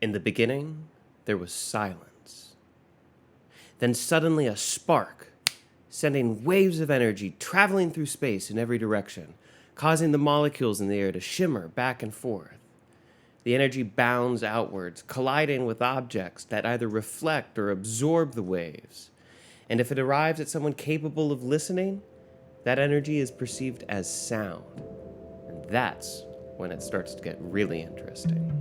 In the beginning, there was silence. Then suddenly a spark, sending waves of energy traveling through space in every direction, causing the molecules in the air to shimmer back and forth. The energy bounds outwards, colliding with objects that either reflect or absorb the waves. And if it arrives at someone capable of listening, that energy is perceived as sound. And that's when it starts to get really interesting.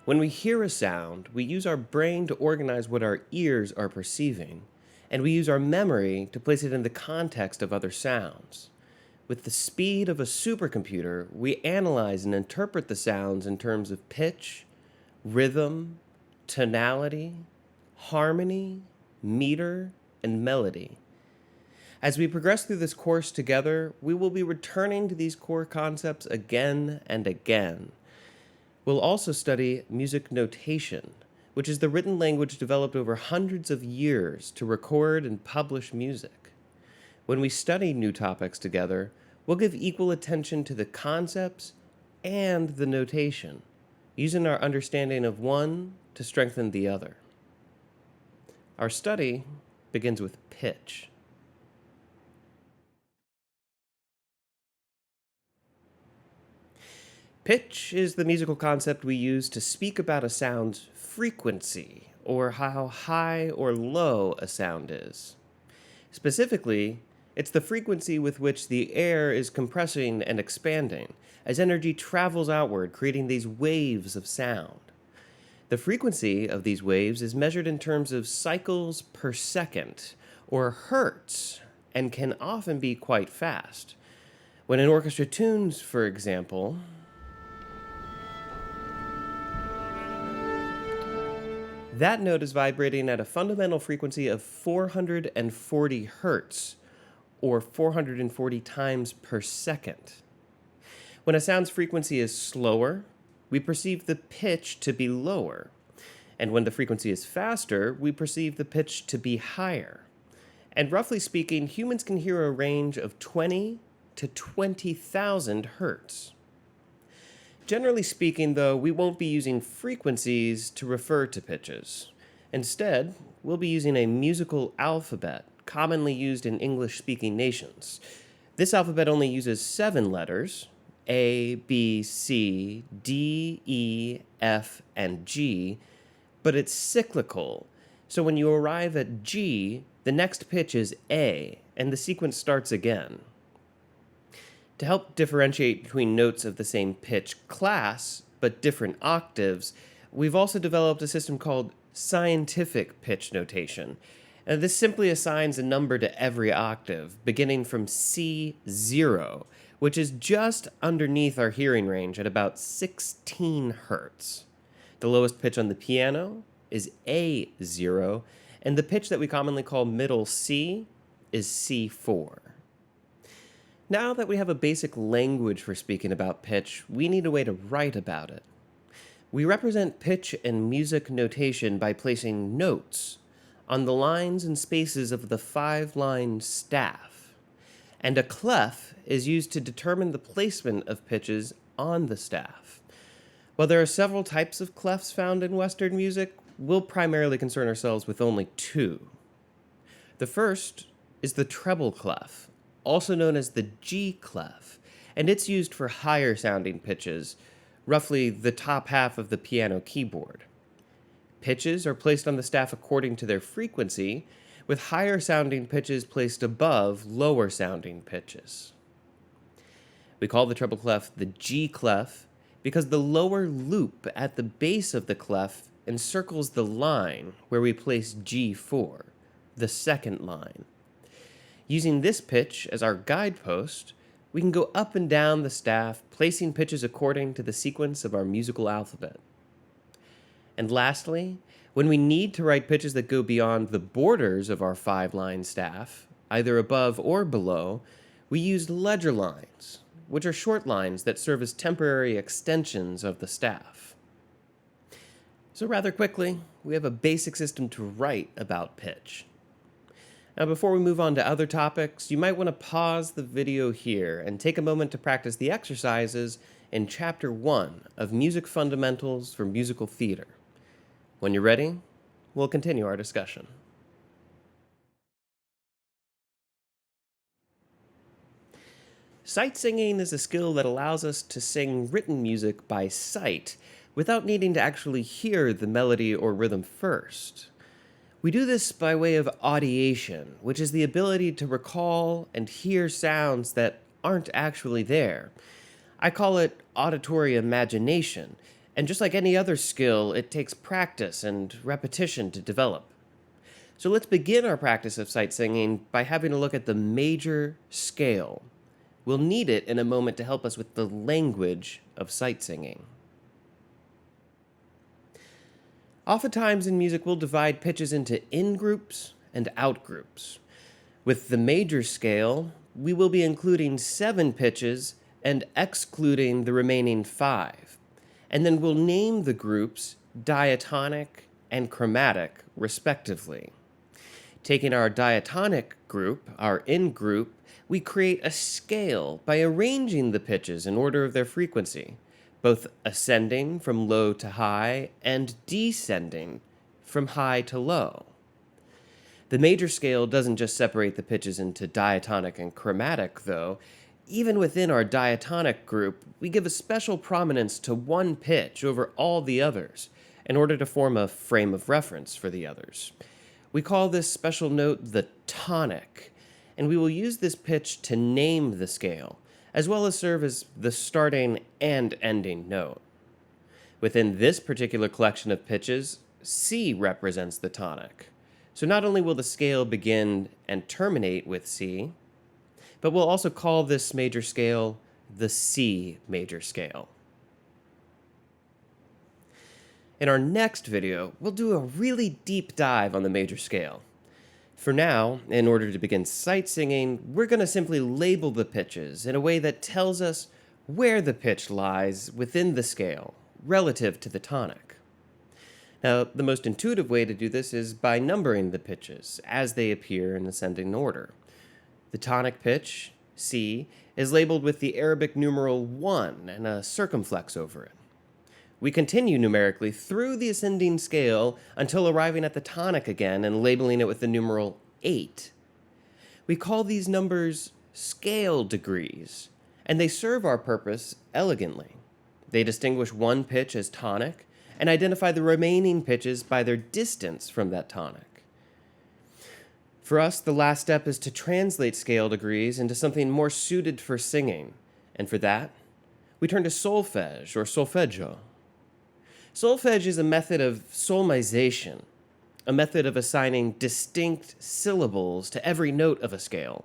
When we hear a sound, we use our brain to organize what our ears are perceiving, and we use our memory to place it in the context of other sounds. With the speed of a supercomputer, we analyze and interpret the sounds in terms of pitch, rhythm, tonality, harmony, meter, and melody. As we progress through this course together, we will be returning to these core concepts again and again. We'll also study music notation, which is the written language developed over hundreds of years to record and publish music. When we study new topics together, we'll give equal attention to the concepts and the notation, using our understanding of one to strengthen the other. Our study begins with pitch. Pitch is the musical concept we use to speak about a sound's frequency, or how high or low a sound is. Specifically, it's the frequency with which the air is compressing and expanding as energy travels outward, creating these waves of sound. The frequency of these waves is measured in terms of cycles per second, or hertz, and can often be quite fast. When an orchestra tunes, for example, that note is vibrating at a fundamental frequency of 440 hertz, or 440 times per second. When a sound's frequency is slower, we perceive the pitch to be lower. And when the frequency is faster, we perceive the pitch to be higher. And roughly speaking, humans can hear a range of 20 to 20,000 hertz. Generally speaking, though, we won't be using frequencies to refer to pitches. Instead, we'll be using a musical alphabet, commonly used in English-speaking nations. This alphabet only uses 7 letters, A, B, C, D, E, F, and G, but it's cyclical. So when you arrive at G, the next pitch is A, and the sequence starts again. To help differentiate between notes of the same pitch class, but different octaves, we've also developed a system called scientific pitch notation. This simply assigns a number to every octave, beginning from C0, which is just underneath our hearing range at about 16 hertz. The lowest pitch on the piano is A0, and the pitch that we commonly call middle C is C4. Now that we have a basic language for speaking about pitch, we need a way to write about it. We represent pitch and music notation by placing notes on the lines and spaces of the 5-line staff, and a clef is used to determine the placement of pitches on the staff. While there are several types of clefs found in Western music, we'll primarily concern ourselves with only 2. The first is the treble clef, also known as the G clef, and it's used for higher sounding pitches, roughly the top half of the piano keyboard. Pitches are placed on the staff according to their frequency, with higher sounding pitches placed above lower sounding pitches. We call the treble clef the G clef because the lower loop at the base of the clef encircles the line where we place G4, the second line. Using this pitch as our guidepost, we can go up and down the staff, placing pitches according to the sequence of our musical alphabet. And lastly, when we need to write pitches that go beyond the borders of our 5-line staff, either above or below, we use ledger lines, which are short lines that serve as temporary extensions of the staff. So rather quickly, we have a basic system to write about pitch. Now, before we move on to other topics, you might want to pause the video here and take a moment to practice the exercises in Chapter 1 of Music Fundamentals for Musical Theater. When you're ready, we'll continue our discussion. Sight singing is a skill that allows us to sing written music by sight without needing to actually hear the melody or rhythm first. We do this by way of audiation, which is the ability to recall and hear sounds that aren't actually there. I call it auditory imagination, and just like any other skill, it takes practice and repetition to develop. So let's begin our practice of sight singing by having a look at the major scale. We'll need it in a moment to help us with the language of sight singing. Oftentimes in music, we'll divide pitches into in-groups and out-groups. With the major scale, we will be including 7 pitches and excluding the remaining 5. And then we'll name the groups diatonic and chromatic, respectively. Taking our diatonic group, our in-group, we create a scale by arranging the pitches in order of their frequency, both ascending from low to high and descending from high to low. The major scale doesn't just separate the pitches into diatonic and chromatic, though. Even within our diatonic group, we give a special prominence to one pitch over all the others in order to form a frame of reference for the others. We call this special note the tonic, and we will use this pitch to name the scale, as well as serve as the starting and ending note. Within this particular collection of pitches, C represents the tonic. So not only will the scale begin and terminate with C, but we'll also call this major scale the C major scale. In our next video, we'll do a really deep dive on the major scale. For now, in order to begin sight singing, we're going to simply label the pitches in a way that tells us where the pitch lies within the scale relative to the tonic. Now, the most intuitive way to do this is by numbering the pitches as they appear in ascending order. The tonic pitch, C, is labeled with the Arabic numeral 1 and a circumflex over it. We continue numerically through the ascending scale until arriving at the tonic again and labeling it with the numeral 8. We call these numbers scale degrees, and they serve our purpose elegantly. They distinguish one pitch as tonic and identify the remaining pitches by their distance from that tonic. For us, the last step is to translate scale degrees into something more suited for singing, and for that, we turn to solfege or solfeggio. Solfege is a method of solmization, a method of assigning distinct syllables to every note of a scale.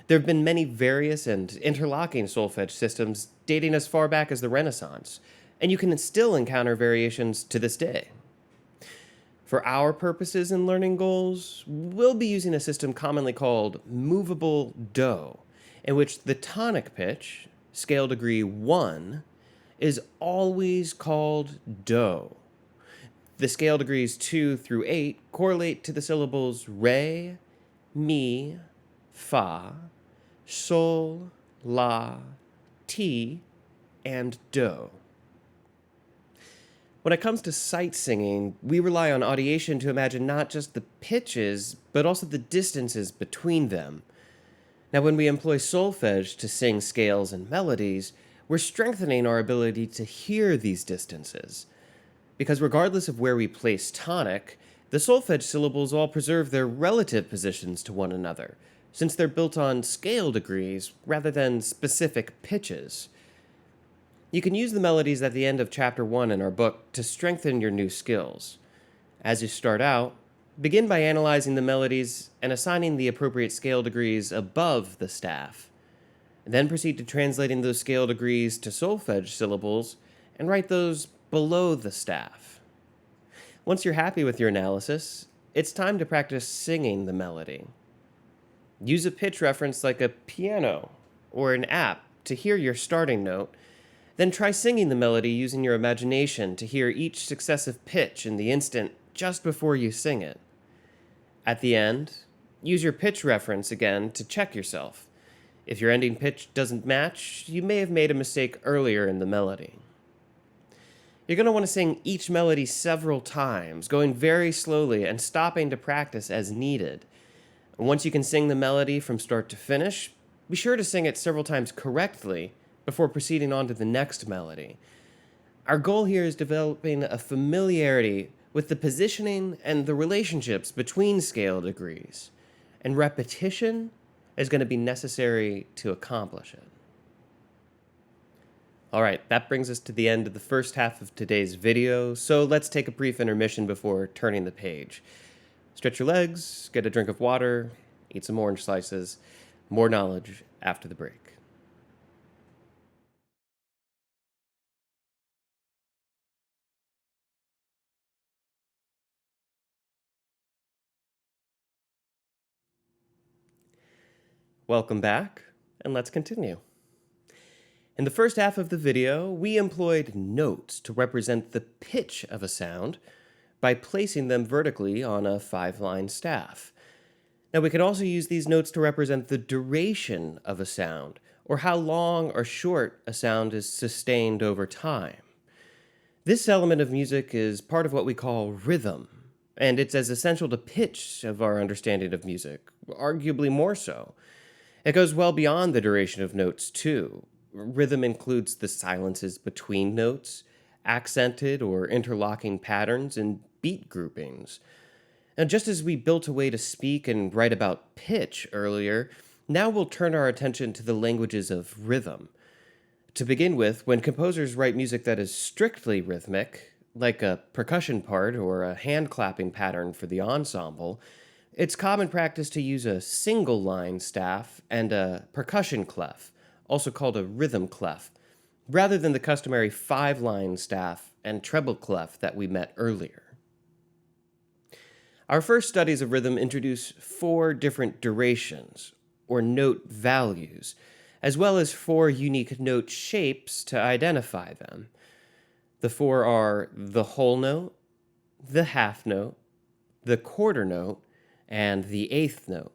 There have been many various and interlocking solfege systems dating as far back as the Renaissance, and you can still encounter variations to this day. For our purposes and learning goals, we'll be using a system commonly called movable do, in which the tonic pitch, scale degree 1, is always called do. The scale degrees 2 through 8 correlate to the syllables re, mi, fa, sol, la, ti, and do. When it comes to sight singing, we rely on audiation to imagine not just the pitches, but also the distances between them. Now, when we employ solfege to sing scales and melodies, we're strengthening our ability to hear these distances. Because regardless of where we place tonic, the solfege syllables all preserve their relative positions to one another, since they're built on scale degrees rather than specific pitches. You can use the melodies at the end of Chapter 1 in our book to strengthen your new skills. As you start out, begin by analyzing the melodies and assigning the appropriate scale degrees above the staff. Then proceed to translating those scale degrees to solfege syllables and write those below the staff. Once you're happy with your analysis, it's time to practice singing the melody. Use a pitch reference like a piano or an app to hear your starting note, then try singing the melody using your imagination to hear each successive pitch in the instant just before you sing it. At the end, use your pitch reference again to check yourself. If your ending pitch doesn't match, you may have made a mistake earlier in the melody. You're going to want to sing each melody several times, going very slowly and stopping to practice as needed. Once you can sing the melody from start to finish, be sure to sing it several times correctly before proceeding on to the next melody. Our goal here is developing a familiarity with the positioning and the relationships between scale degrees, and repetition is going to be necessary to accomplish it. All right, that brings us to the end of the first half of today's video, so let's take a brief intermission before turning the page. Stretch your legs, get a drink of water, eat some orange slices. More knowledge after the break. Welcome back, and let's continue. In the first half of the video, we employed notes to represent the pitch of a sound by placing them vertically on a 5-line staff. Now, we can also use these notes to represent the duration of a sound, or how long or short a sound is sustained over time. This element of music is part of what we call rhythm, and it's as essential to pitch of our understanding of music, arguably more so. It goes well beyond the duration of notes, too. Rhythm includes the silences between notes, accented or interlocking patterns, and beat groupings. And just as we built a way to speak and write about pitch earlier, now we'll turn our attention to the languages of rhythm. To begin with, when composers write music that is strictly rhythmic, like a percussion part or a hand clapping pattern for the ensemble, it's common practice to use a single line staff and a percussion clef, also called a rhythm clef, rather than the customary 5-line staff and treble clef that we met earlier. Our first studies of rhythm introduce 4 different durations, or note values, as well as 4 unique note shapes to identify them. The 4 are the whole note, the half note, the quarter note, and the eighth note.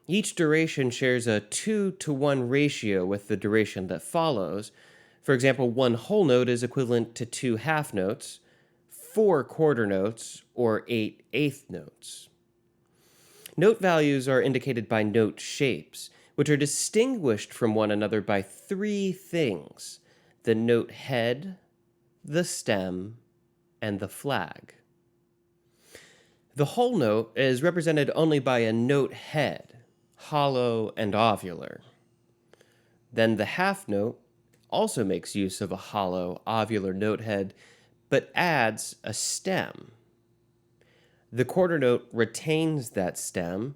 Each duration shares a 2-to-1 ratio with the duration that follows. For example, 1 whole note is equivalent to 2 half notes, 4 quarter notes, or 8 eighth notes. Note values are indicated by note shapes, which are distinguished from one another by 3 things: the note head, the stem, and the flag. The whole note is represented only by a note head, hollow and ovular. Then the half note also makes use of a hollow, ovular note head, but adds a stem. The quarter note retains that stem,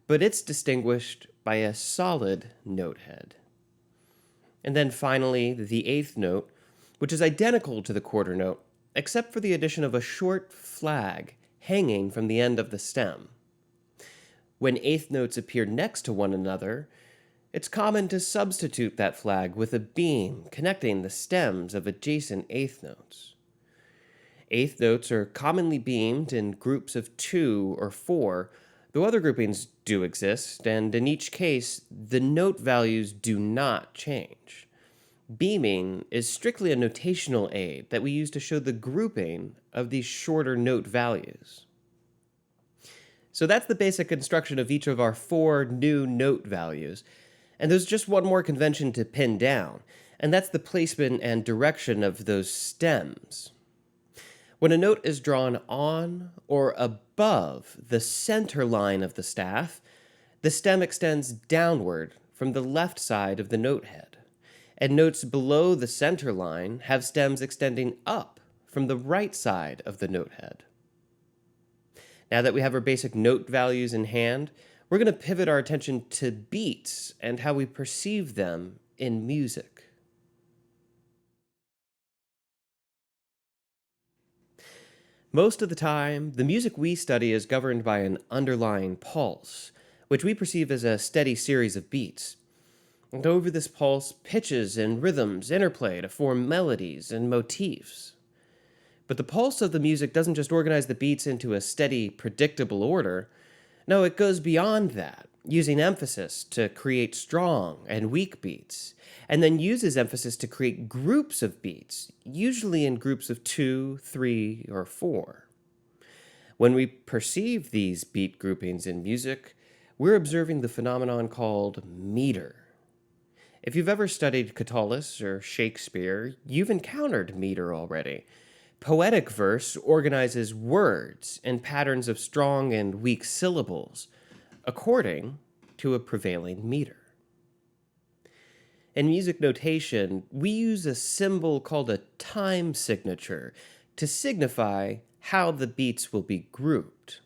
but it's distinguished by a solid note head. And then finally, the eighth note, which is identical to the quarter note, except for the addition of a short flag hanging from the end of the stem. When eighth notes appear next to one another, it's common to substitute that flag with a beam connecting the stems of adjacent eighth notes. Eighth notes are commonly beamed in groups of 2 or 4, though other groupings do exist, and in each case, the note values do not change. Beaming is strictly a notational aid that we use to show the grouping of these shorter note values. So that's the basic construction of each of our 4 new note values. And there's just one more convention to pin down, and that's the placement and direction of those stems. When a note is drawn on or above the center line of the staff, the stem extends downward from the left side of the note head, and notes below the center line have stems extending up from the right side of the note head. Now that we have our basic note values in hand, we're going to pivot our attention to beats and how we perceive them in music. Most of the time, the music we study is governed by an underlying pulse, which we perceive as a steady series of beats. And over this pulse, pitches and rhythms interplay to form melodies and motifs. But the pulse of the music doesn't just organize the beats into a steady, predictable order. No, it goes beyond that, using emphasis to create strong and weak beats, and then uses emphasis to create groups of beats, usually in groups of 2, 3, or 4. When we perceive these beat groupings in music, we're observing the phenomenon called meter. If you've ever studied Catullus or Shakespeare, you've encountered meter already. Poetic verse organizes words in patterns of strong and weak syllables, according to a prevailing meter. In music notation, we use a symbol called a time signature to signify how the beats will be grouped.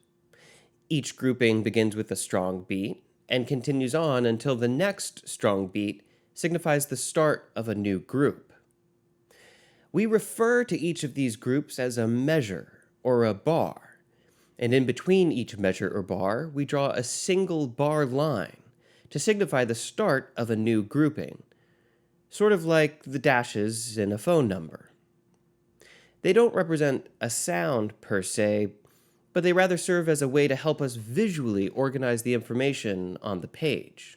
Each grouping begins with a strong beat and continues on until the next strong beat signifies the start of a new group. We refer to each of these groups as a measure or a bar, and in between each measure or bar, we draw a single bar line to signify the start of a new grouping, sort of like the dashes in a phone number. They don't represent a sound per se, but they rather serve as a way to help us visually organize the information on the page.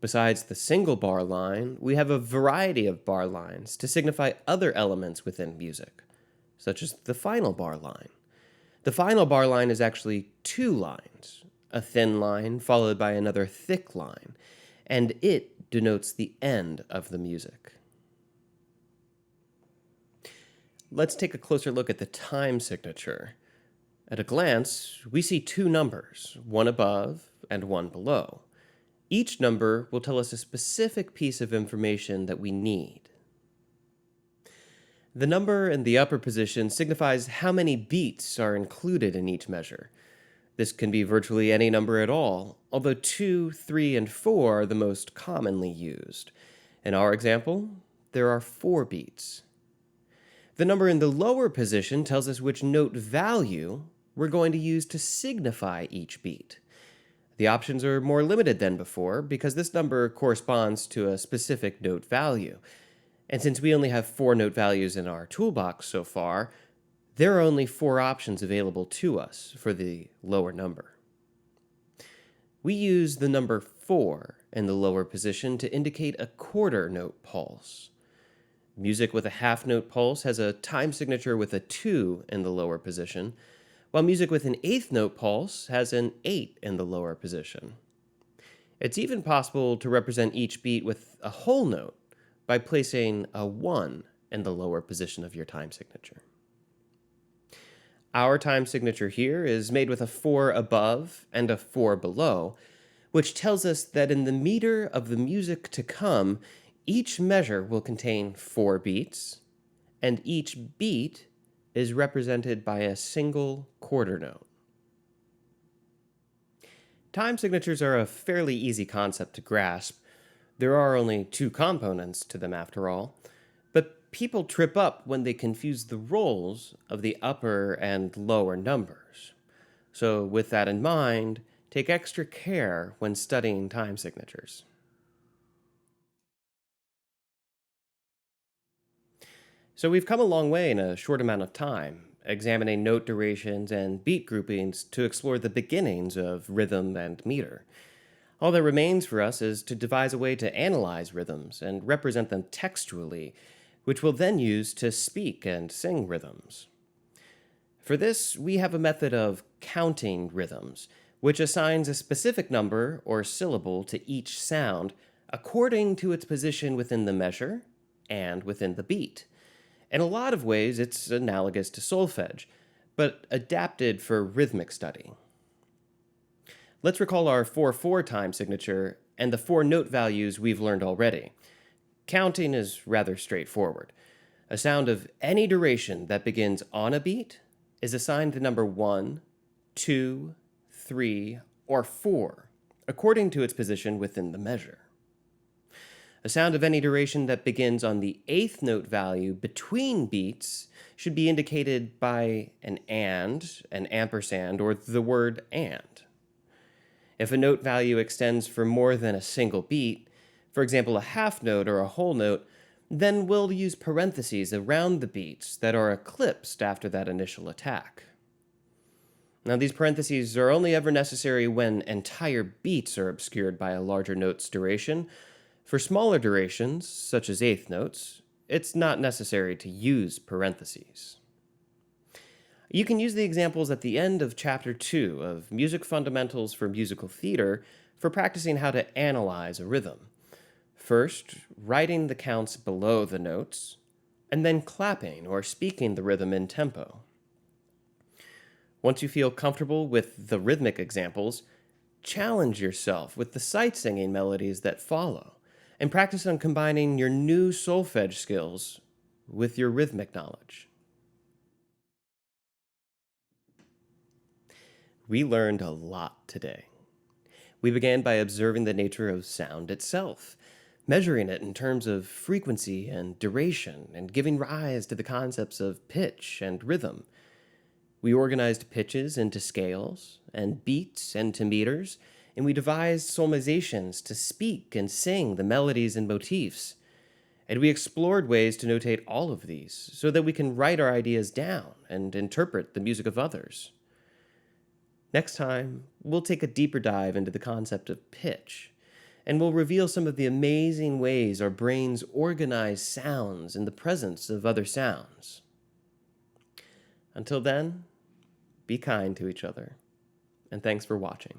Besides the single bar line, we have a variety of bar lines to signify other elements within music, such as the final bar line. The final bar line is actually two lines, a thin line followed by another thick line, and it denotes the end of the music. Let's take a closer look at the time signature. At a glance, we see two numbers, one above and one below. Each number will tell us a specific piece of information that we need. The number in the upper position signifies how many beats are included in each measure. This can be virtually any number at all, although 2, 3, and 4 are the most commonly used. In our example, there are 4 beats. The number in the lower position tells us which note value we're going to use to signify each beat. The options are more limited than before because this number corresponds to a specific note value. And since we only have 4 note values in our toolbox so far, there are only 4 options available to us for the lower number. We use the number 4 in the lower position to indicate a quarter note pulse. Music with a half note pulse has a time signature with a 2 in the lower position, while music with an eighth note pulse has an 8 in the lower position. It's even possible to represent each beat with a whole note by placing a 1 in the lower position of your time signature. Our time signature here is made with a 4 above and a 4 below, which tells us that in the meter of the music to come, each measure will contain 4 beats, and each beat is represented by a single quarter note. Time signatures are a fairly easy concept to grasp. There are only 2 components to them after all, but people trip up when they confuse the roles of the upper and lower numbers. So with that in mind, take extra care when studying time signatures. So we've come a long way in a short amount of time, examining note durations and beat groupings to explore the beginnings of rhythm and meter. All that remains for us is to devise a way to analyze rhythms and represent them textually, which we'll then use to speak and sing rhythms. For this, we have a method of counting rhythms, which assigns a specific number or syllable to each sound according to its position within the measure and within the beat. In a lot of ways, it's analogous to solfege, but adapted for rhythmic study. Let's recall our 4/4 time signature and the 4 note values we've learned already. Counting is rather straightforward. A sound of any duration that begins on a beat is assigned the number 1, 2, 3, or 4, according to its position within the measure. A sound of any duration that begins on the 8th note value between beats should be indicated by an and, an ampersand, or the word and. If a note value extends for more than a single beat, For example, a half note or a whole note, then we'll use parentheses around the beats that are eclipsed after that initial attack. Now, these parentheses are only ever necessary when entire beats are obscured by a larger note's duration. For smaller durations, such as eighth notes, it's not necessary to use parentheses. You can use the examples at the end of Chapter 2 of Music Fundamentals for Musical Theater for practicing how to analyze a rhythm. First, writing the counts below the notes, and then clapping or speaking the rhythm in tempo. Once you feel comfortable with the rhythmic examples, challenge yourself with the sight-singing melodies that follow, and practice on combining your new solfege skills with your rhythmic knowledge. We learned a lot today. We began by observing the nature of sound itself, measuring it in terms of frequency and duration, and giving rise to the concepts of pitch and rhythm. We organized pitches into scales, and beats into meters, and we devised solmizations to speak and sing the melodies and motifs. And we explored ways to notate all of these so that we can write our ideas down and interpret the music of others. Next time, we'll take a deeper dive into the concept of pitch, and we'll reveal some of the amazing ways our brains organize sounds in the presence of other sounds. Until then, be kind to each other, and thanks for watching.